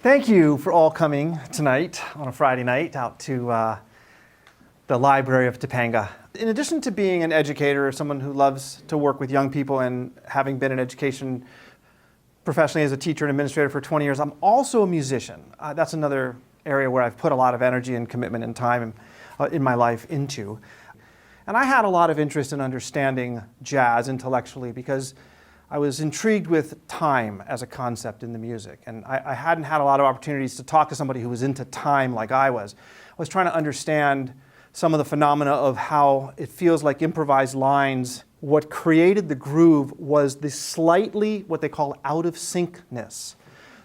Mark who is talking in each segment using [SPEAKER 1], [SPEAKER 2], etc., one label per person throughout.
[SPEAKER 1] Thank you for all coming tonight on a Friday night out to the Library of Topanga. In addition to being an educator or someone who loves to work with young people and having been in education professionally as a teacher and administrator for 20 years, I'm also a musician. That's another area where I've put a lot of energy and commitment and time in my life into. And I had a lot of interest in understanding jazz intellectually because I was intrigued with time as a concept in the music. And I hadn't had a lot of opportunities to talk to somebody who was into time like I was. I was trying to understand some of the phenomena of how it feels like improvised lines. What created the groove was this slightly, what they call out of syncness.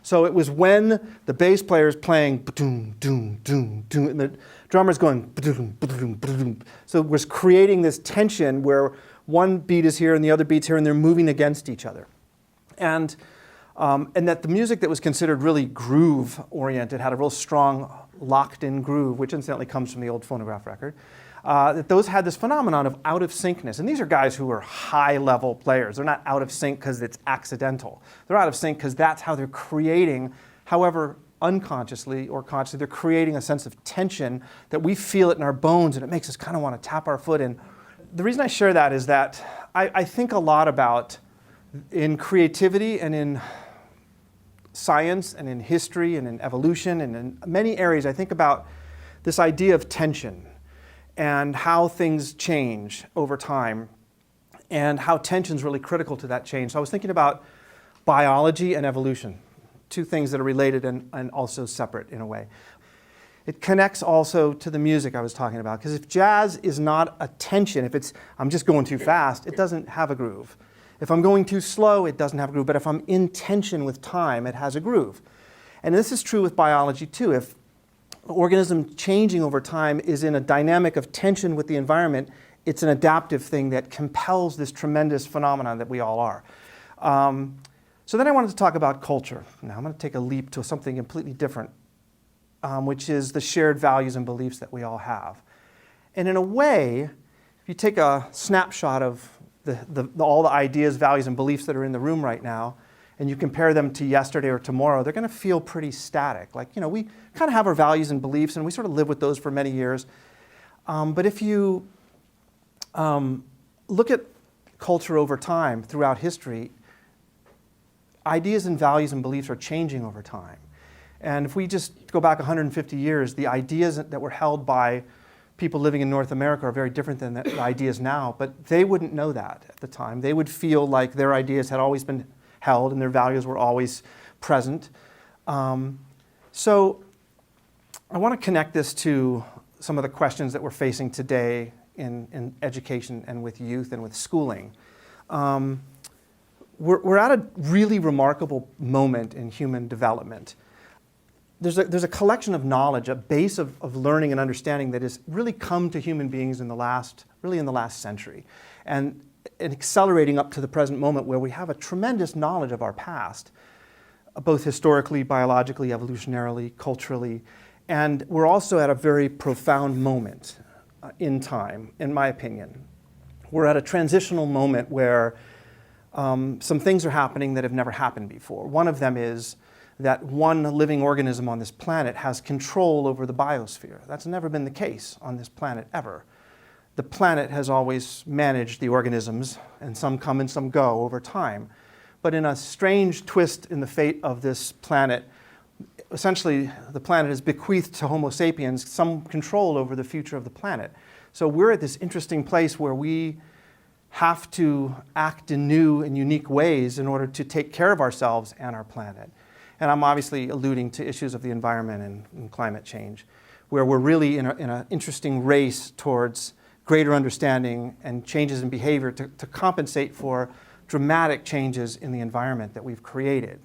[SPEAKER 1] So it was when the bass player is playing ba-doom, doom, doom, doom, and the drummer's going ba-doom, ba-doom, ba-doom. So it was creating this tension where one beat is here and the other beat's here and they're moving against each other. And that the music that was considered really groove-oriented had a real strong locked-in groove, which incidentally comes from the old phonograph record, that those had this phenomenon of out-of-syncness. And these are guys who are high-level players. They're not out of sync because it's accidental. They're out of sync because that's how they're creating, however unconsciously or consciously, they're creating a sense of tension that we feel it in our bones and it makes us kind of want to tap our foot in. The reason I share that is that I think a lot about, in creativity and in science and in history and in evolution and in many areas, I think about this idea of tension and how things change over time and how tension is really critical to that change. So I was thinking about biology and evolution, two things that are related and also separate in a way. It connects also to the music I was talking about, because if jazz is not a tension, if it's I'm just going too fast, it doesn't have a groove. If I'm going too slow, it doesn't have a groove. But if I'm in tension with time, it has a groove. And this is true with biology too. If an organism changing over time is in a dynamic of tension with the environment, it's an adaptive thing that compels this tremendous phenomenon that we all are. So then I wanted to talk about culture. Now I'm going to take a leap to something completely different, which is the shared values and beliefs that we all have. And in a way, if you take a snapshot of all the ideas, values, and beliefs that are in the room right now, and you compare them to yesterday or tomorrow, they're going to feel pretty static. Like, we kind of have our values and beliefs, and we sort of live with those for many years. But if you look at culture over time, throughout history, ideas and values and beliefs are changing over time. And if we just go back 150 years, the ideas that were held by people living in North America are very different than the ideas now, but they wouldn't know that at the time. They would feel like their ideas had always been held and their values were always present. So I want to connect this to some of the questions that we're facing today in education and with youth and with schooling. We're at a really remarkable moment in human development. There's a collection of knowledge, a base of learning and understanding that has really come to human beings in the last century. And accelerating up to the present moment where we have a tremendous knowledge of our past, both historically, biologically, evolutionarily, culturally. And we're also at a very profound moment in time, in my opinion. We're at a transitional moment where some things are happening that have never happened before. One of them is that one living organism on this planet has control over the biosphere. That's never been the case on this planet ever. The planet has always managed the organisms, and some come and some go over time. But in a strange twist in the fate of this planet, essentially the planet has bequeathed to Homo sapiens some control over the future of the planet. So we're at this interesting place where we have to act in new and unique ways in order to take care of ourselves and our planet. And I'm obviously alluding to issues of the environment and climate change, where we're really in an interesting race towards greater understanding and changes in behavior to compensate for dramatic changes in the environment that we've created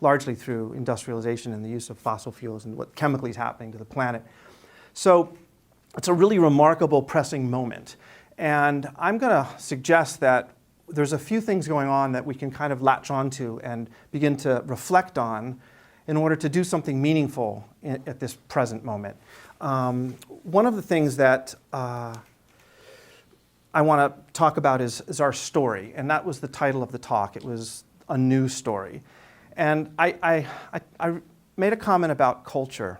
[SPEAKER 1] largely through industrialization and the use of fossil fuels and what chemically is happening to the planet. So it's a really remarkable, pressing moment. And I'm going to suggest that there's a few things going on that we can kind of latch onto and begin to reflect on in order to do something meaningful at this present moment. One of the things that I want to talk about is our story, and that was the title of the talk. It was a new story. And I made a comment about culture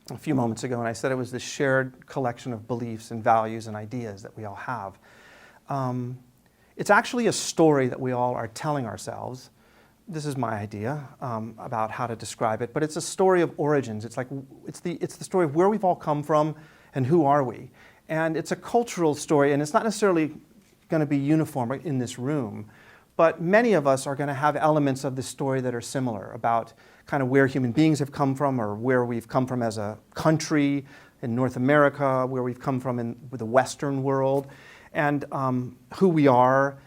[SPEAKER 1] a few moments ago, and I said it was this shared collection of beliefs and values and ideas that we all have. It's actually a story that we all are telling ourselves. This is my idea about how to describe it, but it's a story of origins. It's the story of where we've all come from and who are we. And it's a cultural story, and it's not necessarily going to be uniform in this room, but many of us are going to have elements of this story that are similar about kind of where human beings have come from, or where we've come from as a country in North America, where we've come from in the Western world, and who we are.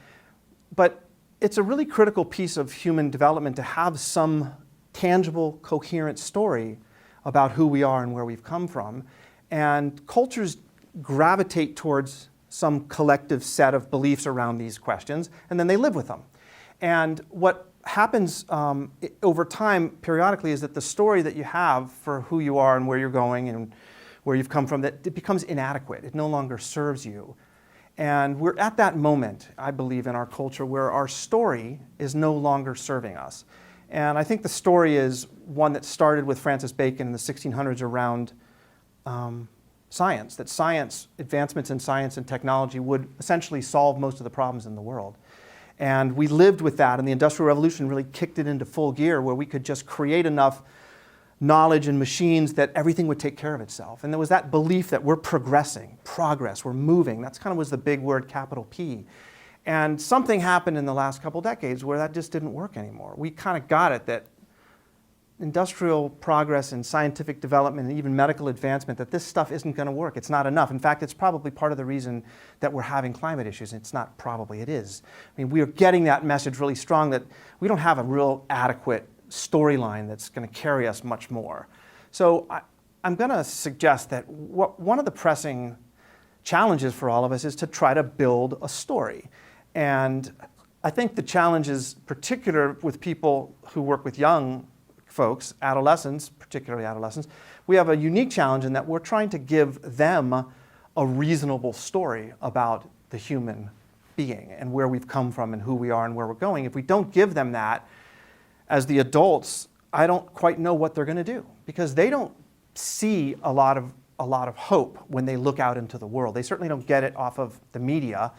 [SPEAKER 1] But it's a really critical piece of human development to have some tangible, coherent story about who we are and where we've come from. And cultures gravitate towards some collective set of beliefs around these questions, and then they live with them. And what happens over time, periodically, is that the story that you have for who you are and where you're going and where you've come from, that it becomes inadequate. It no longer serves you. And we're at that moment, I believe, in our culture where our story is no longer serving us. And I think the story is one that started with Francis Bacon in the 1600s around science, that science, advancements in science and technology would essentially solve most of the problems in the world. And we lived with that, and the Industrial Revolution really kicked it into full gear, where we could just create enough knowledge and machines that everything would take care of itself. And there was that belief that we're progressing, progress, we're moving. That's kind of was the big word, capital P. And something happened in the last couple decades where that just didn't work anymore. We kind of got it that industrial progress and scientific development and even medical advancement, that this stuff isn't going to work. It's not enough. In fact, it's probably part of the reason that we're having climate issues. It's not probably, it is. I mean, we are getting that message really strong that we don't have a real adequate storyline that's going to carry us much more. So I'm going to suggest that one of the pressing challenges for all of us is to try to build a story. And I think the challenge is particular with people who work with young folks, adolescents, particularly adolescents. We have a unique challenge in that we're trying to give them a reasonable story about the human being and where we've come from and who we are and where we're going. If we don't give them that, as the adults, I don't quite know what they're going to do, because they don't see a lot of hope when they look out into the world. They certainly don't get it off of the media.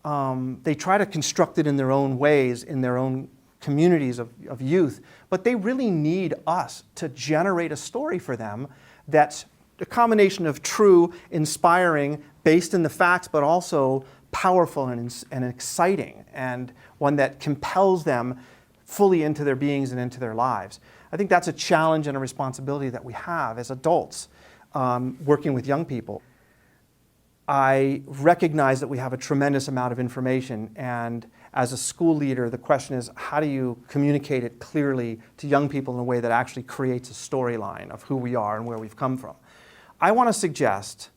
[SPEAKER 1] They try to construct it in their own ways, in their own communities of youth, but they really need us to generate a story for them that's a combination of true, inspiring, based in the facts, but also powerful and exciting, and one that compels them fully into their beings and into their lives. I think that's a challenge and a responsibility that we have as adults working with young people. I recognize that we have a tremendous amount of information, and as a school leader, the question is, how do you communicate it clearly to young people in a way that actually creates a storyline of who we are and where we've come from? I want to suggest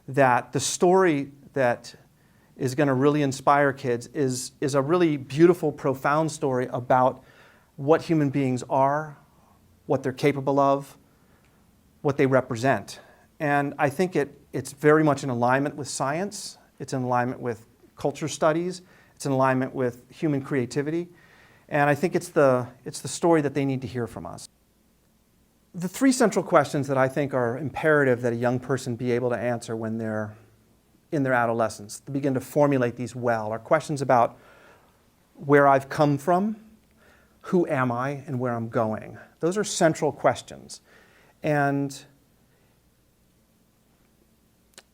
[SPEAKER 1] that the story that is going to really inspire kids is a really beautiful, profound story about what human beings are, what they're capable of, what they represent. And I think it's very much in alignment with science. It's in alignment with culture studies. It's in alignment with human creativity. And I think it's the story that they need to hear from us. The three central questions that I think are imperative that a young person be able to answer when they're in their adolescence, to begin to formulate these well, are questions about where I've come from, who am I, and where I'm going. Those are central questions. And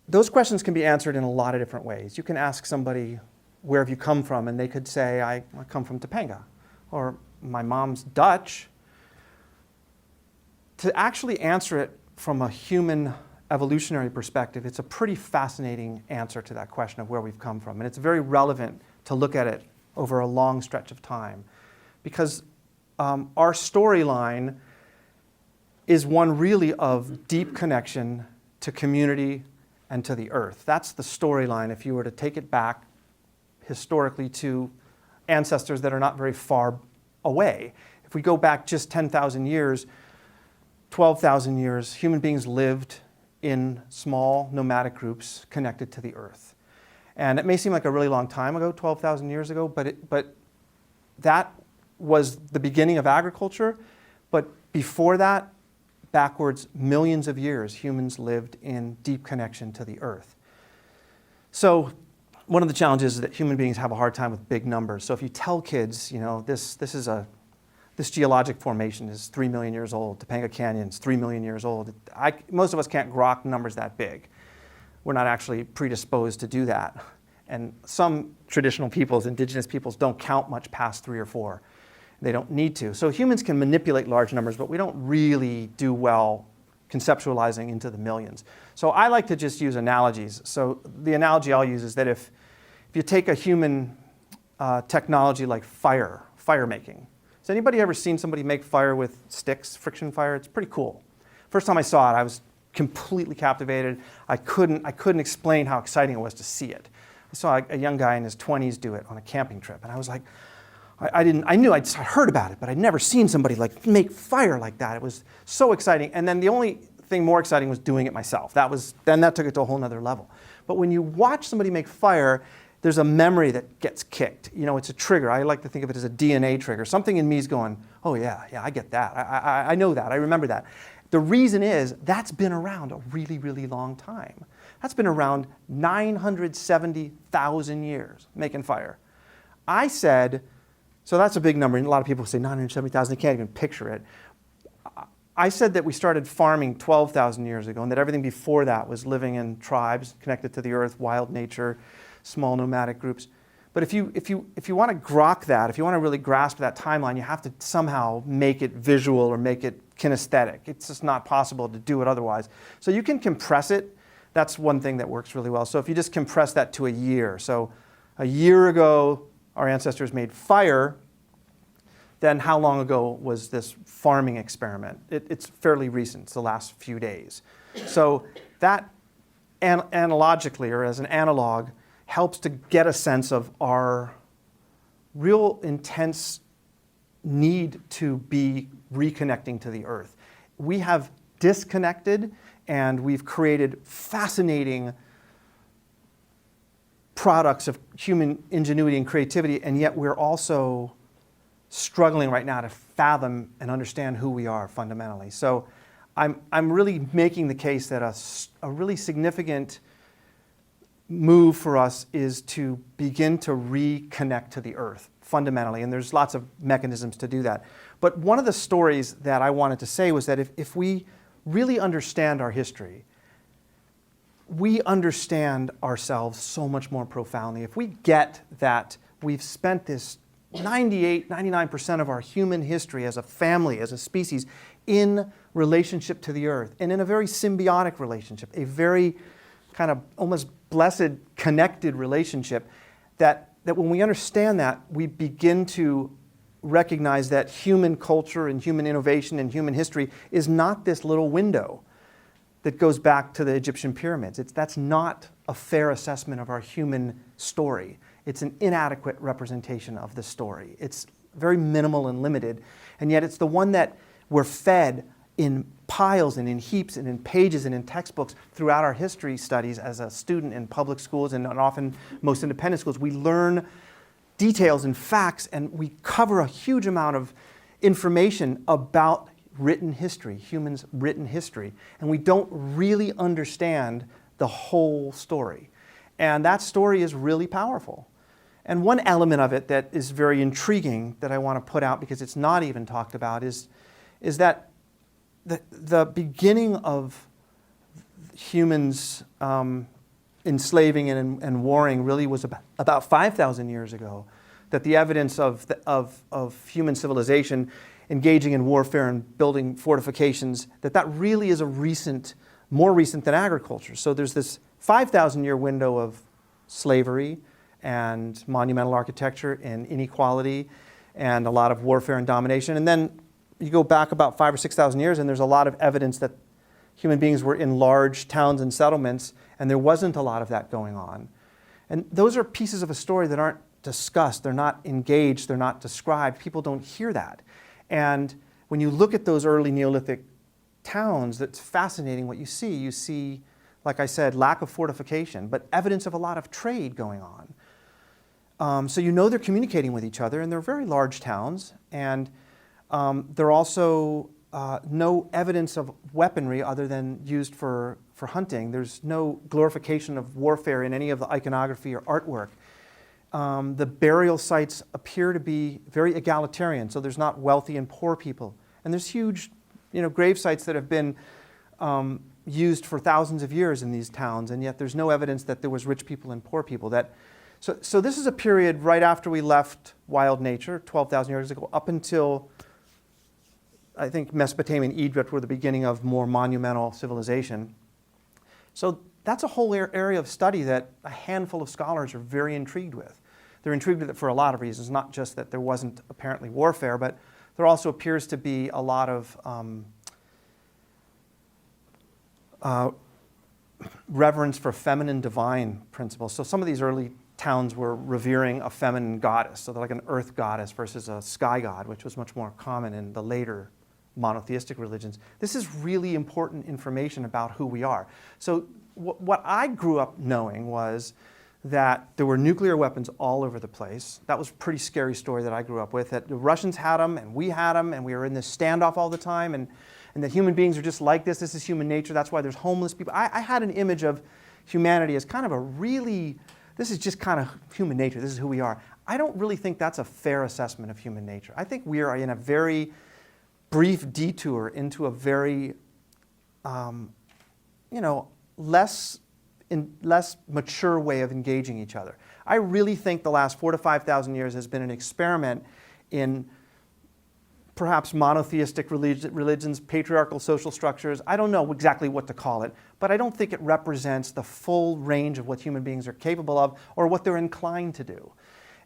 [SPEAKER 1] those questions can be answered in a lot of different ways. You can ask somebody, where have you come from? And they could say, I come from Topanga, or my mom's Dutch. To actually answer it from a human evolutionary perspective, it's a pretty fascinating answer to that question of where we've come from. And it's very relevant to look at it over a long stretch of time, because our storyline is one really of deep connection to community and to the earth. That's the storyline if you were to take it back historically to ancestors that are not very far away. If we go back just 10,000 years, 12,000 years, human beings lived in small nomadic groups connected to the earth. And it may seem like a really long time ago, 12,000 years ago, but that was the beginning of agriculture. But Before that, backwards millions of years, humans lived in deep connection to the earth. So one of the challenges is that human beings have a hard time with big numbers. So if you tell kids, this geologic formation is 3 million years old, Topanga Canyon is 3 million years old, most of us can't grok numbers that big. We're not actually predisposed to do that. And some traditional peoples, indigenous peoples, don't count much past 3 or 4. They don't need to. So humans can manipulate large numbers, but we don't really do well conceptualizing into the millions. So I like to just use analogies. So the analogy I'll use is that if you take a human technology like fire making. Has anybody ever seen somebody make fire with sticks, friction fire? It's pretty cool. First time I saw it, I was completely captivated. I couldn't explain how exciting it was to see it. I saw a young guy in his 20s do it on a camping trip, and I was like, I'd heard about it, but I'd never seen somebody like make fire like that. It was so exciting. And then the only thing more exciting was doing it myself. Then that took it to a whole nother level. But when you watch somebody make fire, there's a memory that gets kicked. It's a trigger. I like to think of it as a DNA trigger. Something in me is going, oh yeah, I get that. I know that. I remember that. The reason is that's been around a really, really long time. That's been around 970,000 years, making fire. I said, so that's a big number, and a lot of people say 970,000, they can't even picture it. I said that we started farming 12,000 years ago, and that everything before that was living in tribes, connected to the earth, wild nature, small nomadic groups. But if you want to grok that, if you want to really grasp that timeline, you have to somehow make it visual or make it kinesthetic. It's just not possible to do it otherwise. So you can compress it. That's one thing that works really well. So if you just compress that to a year. So a year ago, our ancestors made fire, then how long ago was this farming experiment? It's fairly recent. It's the last few days. So that analogically, or as an analog, helps to get a sense of our real intense need to be reconnecting to the earth. We have disconnected, and we've created fascinating products of human ingenuity and creativity, and yet we're also struggling right now to fathom and understand who we are fundamentally. So I'm really making the case that a really significant move for us is to begin to reconnect to the earth fundamentally, and there's lots of mechanisms to do that. But one of the stories that I wanted to say was that if we really understand our history, we understand ourselves so much more profoundly. If we get that we've spent this 99% of our human history as a family, as a species, in relationship to the earth, and in a very symbiotic relationship, a very kind of almost blessed, connected relationship, that when we understand that, we begin to recognize that human culture and human innovation and human history is not this little window that goes back to the Egyptian pyramids. That's not a fair assessment of our human story. It's an inadequate representation of the story. It's very minimal and limited, and yet it's the one that we're fed in piles and in heaps and in pages and in textbooks throughout our history studies as a student in public schools and often most independent schools. We learn details and facts, and we cover a huge amount of information about written history, humans' written history, and we don't really understand the whole story. And that story is really powerful. And one element of it that is very intriguing that I want to put out, because it's not even talked about, is that the beginning of humans enslaving and warring really was about 5,000 years ago. That the evidence of human civilization engaging in warfare and building fortifications, that really is more recent than agriculture. So there's this 5,000-year window of slavery and monumental architecture and inequality and a lot of warfare and domination. And then you go back about 5,000 or 6,000 years, and there's a lot of evidence that human beings were in large towns and settlements, and there wasn't a lot of that going on. And those are pieces of a story that aren't discussed, they're not engaged, they're not described. People don't hear that. And when you look at those early Neolithic towns, that's fascinating what you see. You see, like I said, lack of fortification, but evidence of a lot of trade going on. So you know they're communicating with each other, and they're very large towns, and they're also no evidence of weaponry other than used for hunting. There's no glorification of warfare in any of the iconography or artwork. The burial sites appear to be very egalitarian, so there's not wealthy and poor people. And there's huge, grave sites that have been used for thousands of years in these towns, and yet there's no evidence that there was rich people and poor people. So this is a period right after we left wild nature, 12,000 years ago, up until, I think, Mesopotamia and Egypt were the beginning of more monumental civilization. So that's a whole area of study that a handful of scholars are very intrigued with. They're intrigued with it for a lot of reasons, not just that there wasn't apparently warfare, but there also appears to be a lot of reverence for feminine divine principles. So some of these early towns were revering a feminine goddess, so they're like an earth goddess versus a sky god, which was much more common in the later monotheistic religions. This is really important information about who we are. So what I grew up knowing was that there were nuclear weapons all over the place. That was a pretty scary story that I grew up with, that the Russians had them and we had them and we were in this standoff all the time, and that human beings are just like this. This is human nature. That's why there's homeless people. I had an image of humanity as kind of this is just kind of human nature. This is who we are. I don't really think that's a fair assessment of human nature. I think we are in a very brief detour into a very, less mature way of engaging each other. I really think the last 4,000 to 5,000 years has been an experiment in perhaps monotheistic religions, patriarchal social structures. I don't know exactly what to call it, but I don't think it represents the full range of what human beings are capable of or what they're inclined to do.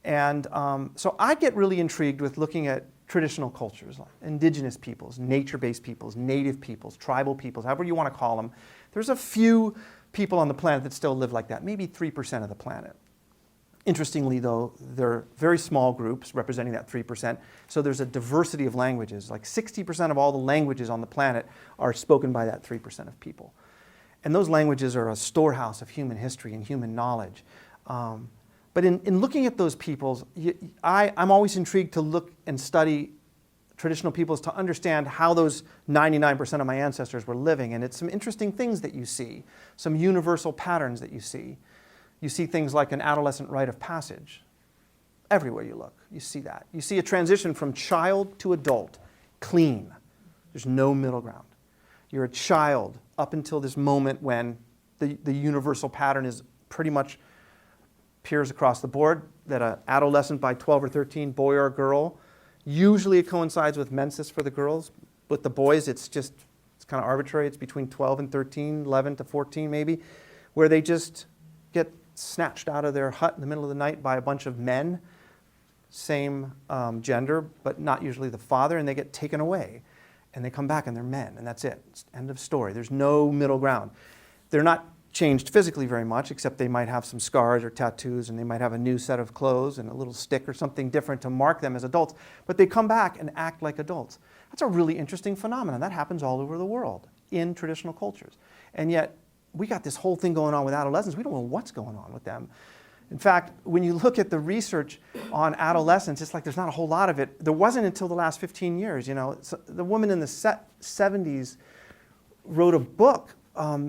[SPEAKER 1] And so I get really intrigued with looking at traditional cultures, like indigenous peoples, nature-based peoples, native peoples, tribal peoples, however you want to call them. There's a few people on the planet that still live like that, maybe 3% of the planet. Interestingly, though, they're very small groups representing that 3%, so there's a diversity of languages. Like 60% of all the languages on the planet are spoken by that 3% of people. And those languages are a storehouse of human history and human knowledge. But in looking at those peoples, I'm always intrigued to look and study traditional peoples to understand how those 99% of my ancestors were living. And it's some interesting things that you see, some universal patterns that you see. You see things like an adolescent rite of passage. Everywhere you look, you see that. You see a transition from child to adult, clean. There's no middle ground. You're a child up until this moment when the universal pattern is pretty much appears across the board, that an adolescent by 12 or 13, boy or girl, usually it coincides with menses for the girls. With the boys, it's kind of arbitrary. It's between 12 and 13, 11 to 14 maybe, where they just get snatched out of their hut in the middle of the night by a bunch of men, same gender, but not usually the father, and they get taken away. And they come back and they're men, and that's it. It's end of story. There's no middle ground. They're not changed physically very much, except they might have some scars or tattoos, and they might have a new set of clothes and a little stick or something different to mark them as adults. But they come back and act like adults. That's a really interesting phenomenon. That happens all over the world in traditional cultures. And yet, we got this whole thing going on with adolescents. We don't know what's going on with them. In fact, when you look at the research on adolescents, it's like there's not a whole lot of it. There wasn't until the last 15 years. So the woman in the 70s wrote a book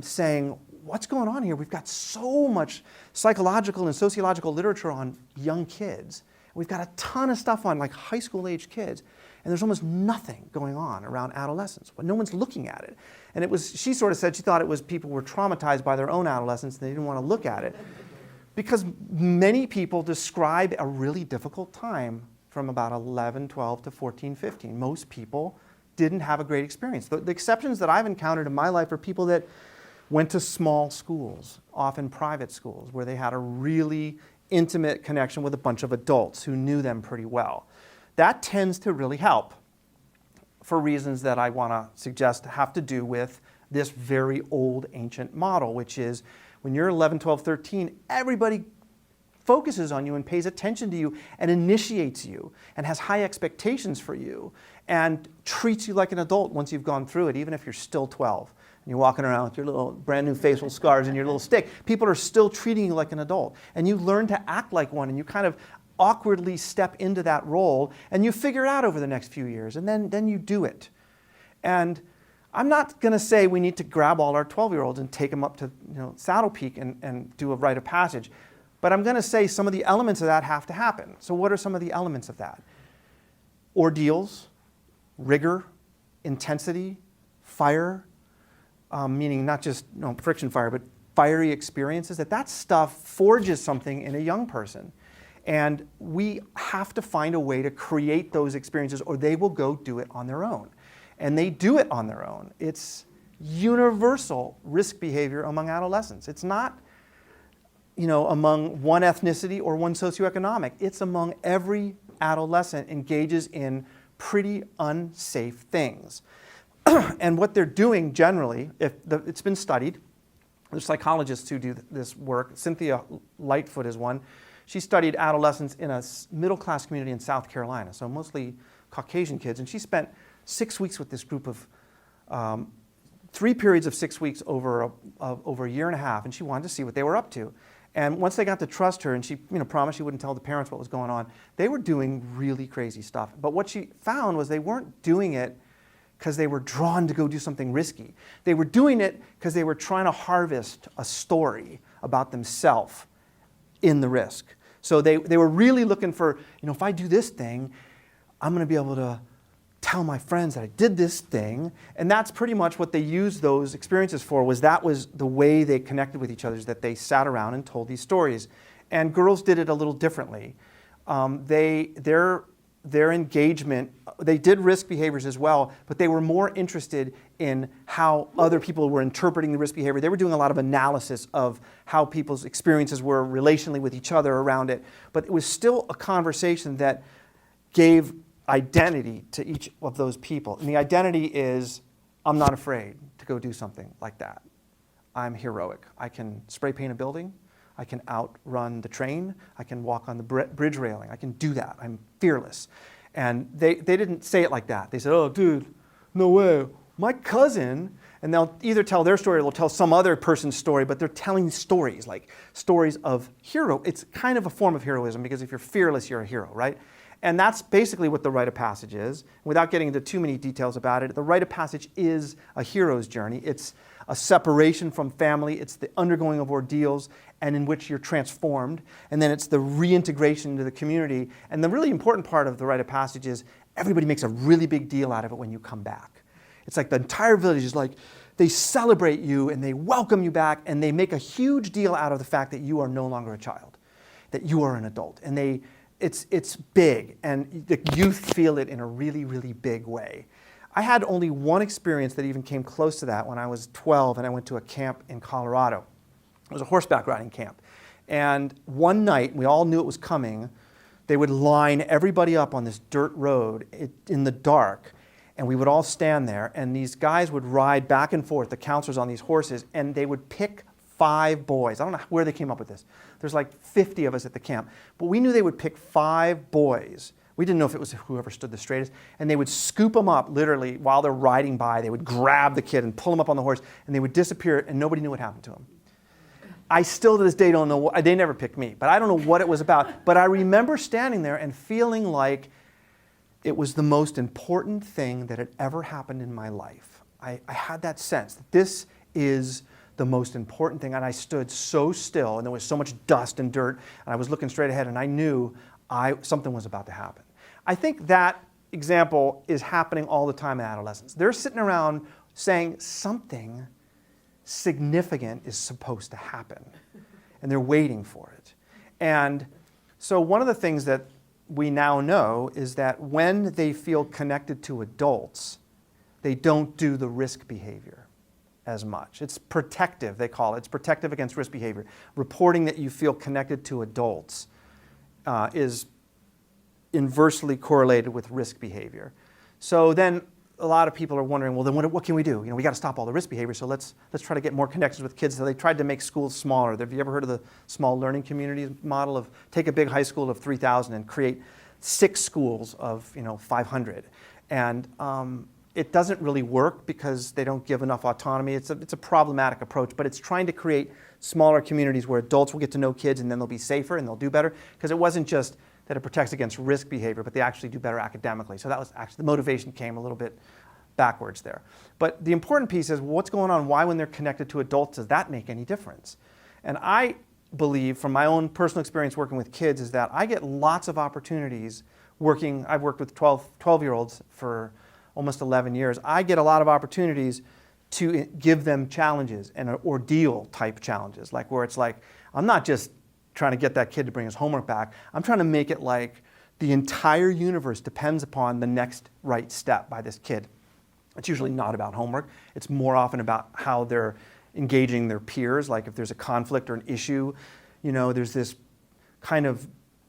[SPEAKER 1] saying, what's going on here? We've got so much psychological and sociological literature on young kids. We've got a ton of stuff on like high school age kids. And there's almost nothing going on around adolescence, but no one's looking at it. And she sort of said she thought it was people were traumatized by their own adolescence and they didn't want to look at it. Because many people describe a really difficult time from about 11, 12 to 14, 15. Most people didn't have a great experience. The exceptions that I've encountered in my life are people that went to small schools, often private schools, where they had a really intimate connection with a bunch of adults who knew them pretty well. That tends to really help for reasons that I want to suggest have to do with this very old ancient model, which is when you're 11, 12, 13, everybody focuses on you and pays attention to you and initiates you and has high expectations for you and treats you like an adult once you've gone through it, even if you're still 12. And you're walking around with your little brand new facial scars and your little stick. People are still treating you like an adult. And you learn to act like one, and you kind of awkwardly step into that role, and you figure it out over the next few years, and then you do it. And I'm not going to say we need to grab all our 12-year-olds and take them up to Saddle Peak and do a rite of passage. But I'm going to say some of the elements of that have to happen. So what are some of the elements of that? Ordeals, rigor, intensity, fire, meaning not just friction fire, but fiery experiences. That stuff forges something in a young person. And we have to find a way to create those experiences, or they will go do it on their own. And they do it on their own. It's universal risk behavior among adolescents. It's not, among one ethnicity or one socioeconomic. It's among every adolescent engages in pretty unsafe things. And what they're doing generally, it's been studied, there's psychologists who do this work. Cynthia Lightfoot is one. She studied adolescents in a middle-class community in South Carolina, so mostly Caucasian kids, and she spent 6 weeks with this group of 3 periods of 6 weeks over a year and a half, and she wanted to see what they were up to. And once they got to trust her, and she promised she wouldn't tell the parents what was going on, they were doing really crazy stuff. But what she found was they weren't doing it because they were drawn to go do something risky. They were doing it because they were trying to harvest a story about themselves in the risk. So they were really looking for, if I do this thing, I'm going to be able to tell my friends that I did this thing. And that's pretty much what they used those experiences for, that was the way they connected with each other, is that they sat around and told these stories. And girls did it a little differently. Their engagement, they did risk behaviors as well, but they were more interested in how other people were interpreting the risk behavior. They were doing a lot of analysis of how people's experiences were relationally with each other around it. But it was still a conversation that gave identity to each of those people. And the identity is, I'm not afraid to go do something like that. I'm heroic. I can spray paint a building. I can outrun the train. I can walk on the bridge railing. I can do that. I'm fearless. And they didn't say it like that. They said, oh, dude, no way. My cousin, and they'll either tell their story or they'll tell some other person's story, but they're telling stories, like stories of hero. It's kind of a form of heroism, because if you're fearless, you're a hero, right? And that's basically what the rite of passage is. Without getting into too many details about it, the rite of passage is a hero's journey. It's a separation from family. It's the undergoing of ordeals, and in which you're transformed. And then it's the reintegration into the community. And the really important part of the rite of passage is everybody makes a really big deal out of it when you come back. It's like the entire village is like, they celebrate you and they welcome you back, and they make a huge deal out of the fact that you are no longer a child, that you are an adult. And it's big, and the youth feel it in a really, really big way. I had only one experience that even came close to that when I was 12, and I went to a camp in Colorado. It was a horseback riding camp. And one night, we all knew it was coming, they would line everybody up on this dirt road in the dark, and we would all stand there, and these guys would ride back and forth, the counselors on these horses, and they would pick 5 boys. I don't know where they came up with this. There's like 50 of us at the camp. But we knew they would pick 5 boys. We didn't know if it was whoever stood the straightest. And they would scoop them up, literally, while they're riding by. They would grab the kid and pull him up on the horse, and they would disappear, and nobody knew what happened to him. I still to this day don't know. They never picked me, but I don't know what it was about. But I remember standing there and feeling like it was the most important thing that had ever happened in my life. I had that sense that this is the most important thing. And I stood so still, and there was so much dust and dirt, and I was looking straight ahead, and I knew something was about to happen. I think that example is happening all the time in adolescents. They're sitting around saying something significant is supposed to happen, and they're waiting for it. And so one of the things that we now know is that when they feel connected to adults, they don't do the risk behavior as much. It's protective, they call it. It's protective against risk behavior. Reporting that you feel connected to adults is inversely correlated with risk behavior. So then a lot of people are wondering, well, then what can we do? We got to stop all the risk behavior, so let's try to get more connections with kids. So they tried to make schools smaller. Have you ever heard of the small learning communities model of take a big high school of 3,000 and create 6 schools of 500? And it doesn't really work because they don't give enough autonomy. It's a problematic approach, but it's trying to create smaller communities where adults will get to know kids, and then they'll be safer and they'll do better, because it wasn't just that it protects against risk behavior, but they actually do better academically. So that was actually, the motivation came a little bit backwards there. But the important piece is what's going on, why when they're connected to adults does that make any difference? And I believe from my own personal experience working with kids is that I get lots of opportunities working. I've worked with 12-year-olds for almost 11 years. I get a lot of opportunities to give them challenges and ordeal type challenges, like where it's like, I'm not just trying to get that kid to bring his homework back. I'm trying to make it like the entire universe depends upon the next right step by this kid. It's usually not about homework. It's more often about how they're engaging their peers. Like if there's a conflict or an issue, there's this kind of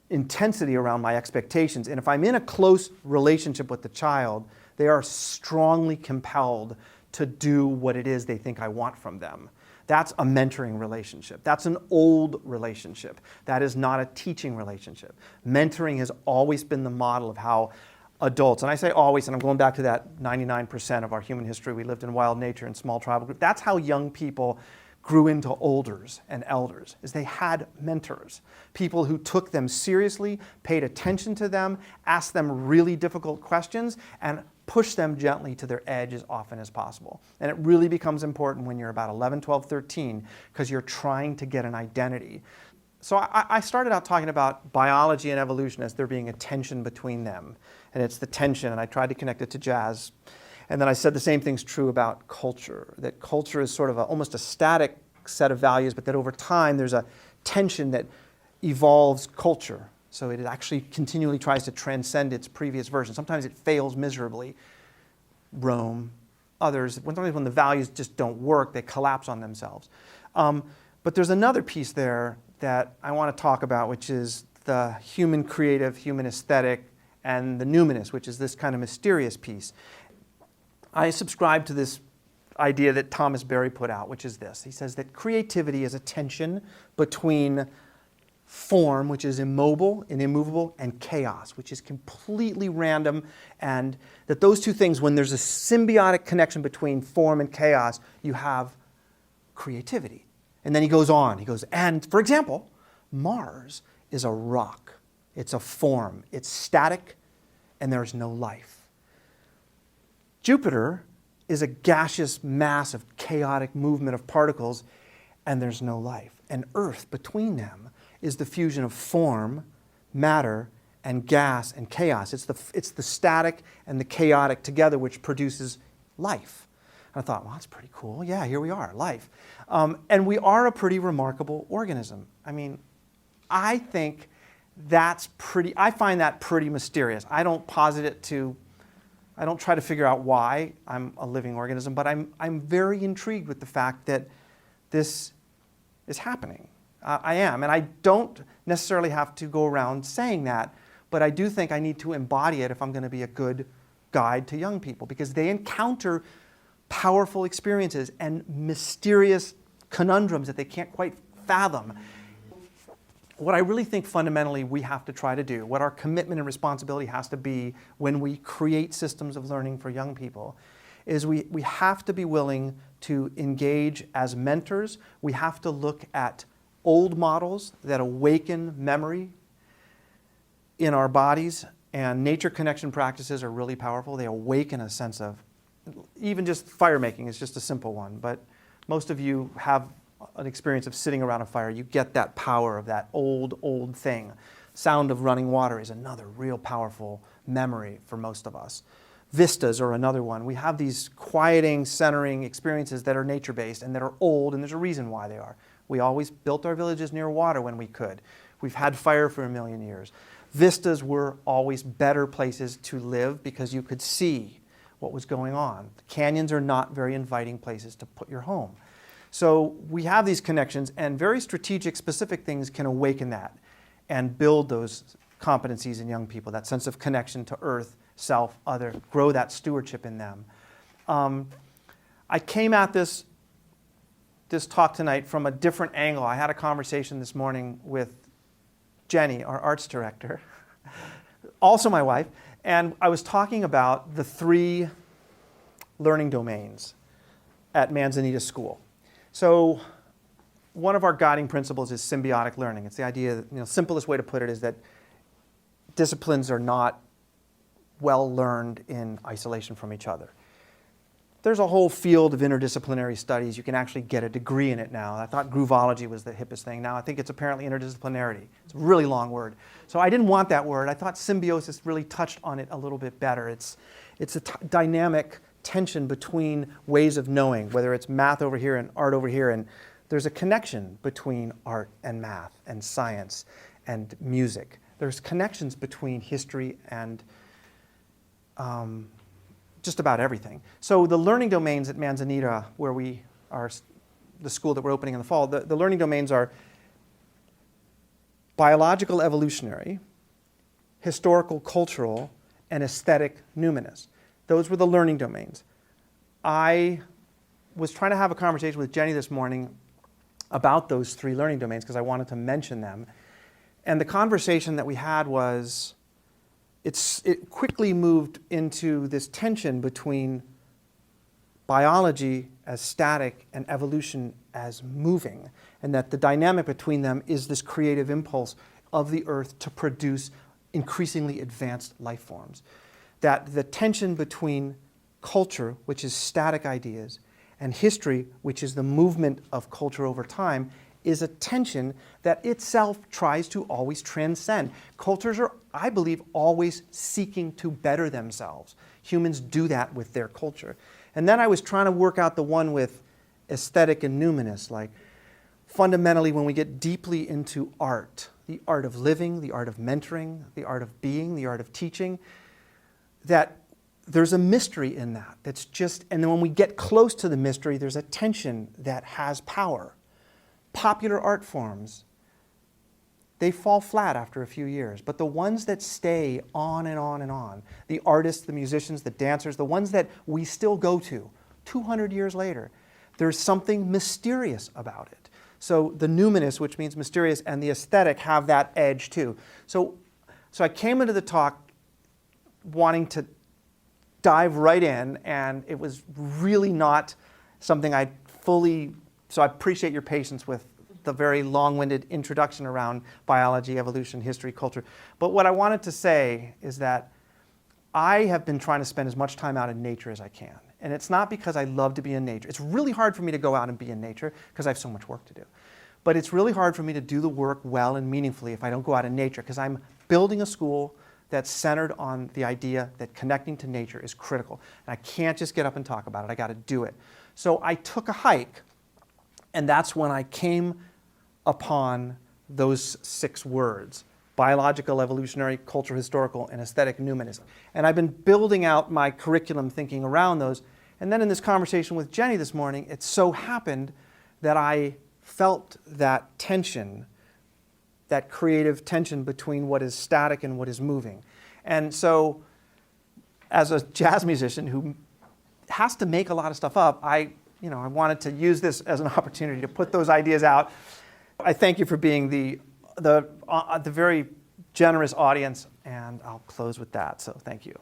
[SPEAKER 1] intensity around my expectations. And if I'm in a close relationship with the child, they are strongly compelled to do what it is they think I want from them. That's a mentoring relationship. That's an old relationship. That is not a teaching relationship. Mentoring has always been the model of how adults, and I say always, and I'm going back to that 99% of our human history, we lived in wild nature in small tribal groups. That's how young people grew into olders and elders, is they had mentors, people who took them seriously, paid attention to them, asked them really difficult questions, and pushed them gently to their edge as often as possible. And it really becomes important when you're about 11, 12, 13, because you're trying to get an identity. So I started out talking about biology and evolution as there being a tension between them. And it's the tension, and I tried to connect it to jazz. And then I said the same thing's true about culture, that culture is sort of almost a static set of values, but that over time there's a tension that evolves culture. So it actually continually tries to transcend its previous version. Sometimes it fails miserably. Rome, others, sometimes when the values just don't work, they collapse on themselves. But there's another piece there that I want to talk about, which is the human creative, human aesthetic, and the numinous, which is this kind of mysterious piece. I subscribe to this idea that Thomas Berry put out, which is this. He says that creativity is a tension between form, which is immobile and immovable, and chaos, which is completely random, and that those two things, when there's a symbiotic connection between form and chaos, you have creativity. And then he goes on. He goes, and for example, Mars is a rock. It's a form. It's static, and there's no life. Jupiter is a gaseous mass of chaotic movement of particles, and there's no life. And Earth, between them, is the fusion of form, matter, and gas and chaos. It's the static and the chaotic together which produces life. And I thought, well, that's pretty cool. Yeah, here we are, life. And we are a pretty remarkable organism. I mean, I think I find that pretty mysterious. I don't try to figure out why I'm a living organism, but I'm very intrigued with the fact that this is happening. I am, and I don't necessarily have to go around saying that, but I do think I need to embody it if I'm going to be a good guide to young people, because they encounter powerful experiences and mysterious conundrums that they can't quite fathom. What I really think fundamentally we have to try to do, what our commitment and responsibility has to be when we create systems of learning for young people, is we have to be willing to engage as mentors. We have to look at old models that awaken memory in our bodies, and nature connection practices are really powerful. They awaken a sense of, even just fire making is just a simple one, but most of you have an experience of sitting around a fire. You get that power of that old thing. Sound of running water is another real powerful memory for most of us. Vistas are another one. We have these quieting, centering experiences that are nature-based and that are old, and there's a reason why they are. We always built our villages near water when we could. We've had fire for 1,000,000 years. Vistas were always better places to live because you could see what was going on. Canyons are not very inviting places to put your home. So we have these connections, and very strategic, specific things can awaken that and build those competencies in young people, that sense of connection to earth, self, other, grow that stewardship in them. I came at this talk tonight from a different angle. I had a conversation this morning with Jenny, our arts director, also my wife, and I was talking about the 3 learning domains at Manzanita School. So one of our guiding principles is symbiotic learning. It's the idea that, simplest way to put it is that disciplines are not well learned in isolation from each other. there's a whole field of interdisciplinary studies. You can actually get a degree in it now. I thought groovology was the hippest thing. Now I think it's apparently interdisciplinarity. It's a really long word. So I didn't want that word. I thought symbiosis really touched on it a little bit better. It's a dynamic tension between ways of knowing, whether it's math over here and art over here. And there's a connection between art and math and science and music. There's connections between history and just about everything. So the learning domains at Manzanita, where we are, the school that we're opening in the fall, the learning domains are biological evolutionary, historical cultural, and aesthetic numinous. Those were the learning domains. I was trying to have a conversation with Jenny this morning about those three learning domains because I wanted to mention them. And the conversation that we had was, it quickly moved into this tension between biology as static and evolution as moving, and that the dynamic between them is this creative impulse of the earth to produce increasingly advanced life forms. That the tension between culture, which is static ideas, and history, which is the movement of culture over time, is a tension that itself tries to always transcend. Cultures are, I believe, always seeking to better themselves. Humans do that with their culture. And then I was trying to work out the one with aesthetic and numinous, like fundamentally when we get deeply into art, the art of living, the art of mentoring, the art of being, the art of teaching, that there's a mystery in that. That's just, and then when we get close to the mystery, there's a tension that has power. Popular art forms, they fall flat after a few years, but the ones that stay on and on and on, the artists, the musicians, the dancers, the ones that we still go to 200 years later, there's something mysterious about it. So the numinous, which means mysterious, and the aesthetic have that edge too. So I came into the talk wanting to dive right in, and it was really not something I fully. So I appreciate your patience with the very long-winded introduction around biology, evolution, history, culture. But what I wanted to say is that I have been trying to spend as much time out in nature as I can. And it's not because I love to be in nature. It's really hard for me to go out and be in nature because I have so much work to do. But it's really hard for me to do the work well and meaningfully if I don't go out in nature, because I'm building a school that's centered on the idea that connecting to nature is critical. And I can't just get up and talk about it. I got to do it. So I took a hike. And that's when I came upon those 6 words: biological, evolutionary, cultural, historical, and aesthetic numinous. And I've been building out my curriculum thinking around those. And then in this conversation with Jenny this morning, it so happened that I felt that tension, that creative tension between what is static and what is moving. And so as a jazz musician who has to make a lot of stuff up, I wanted to use this as an opportunity to put those ideas out. I thank you for being the very generous audience, and I'll close with that. So thank you.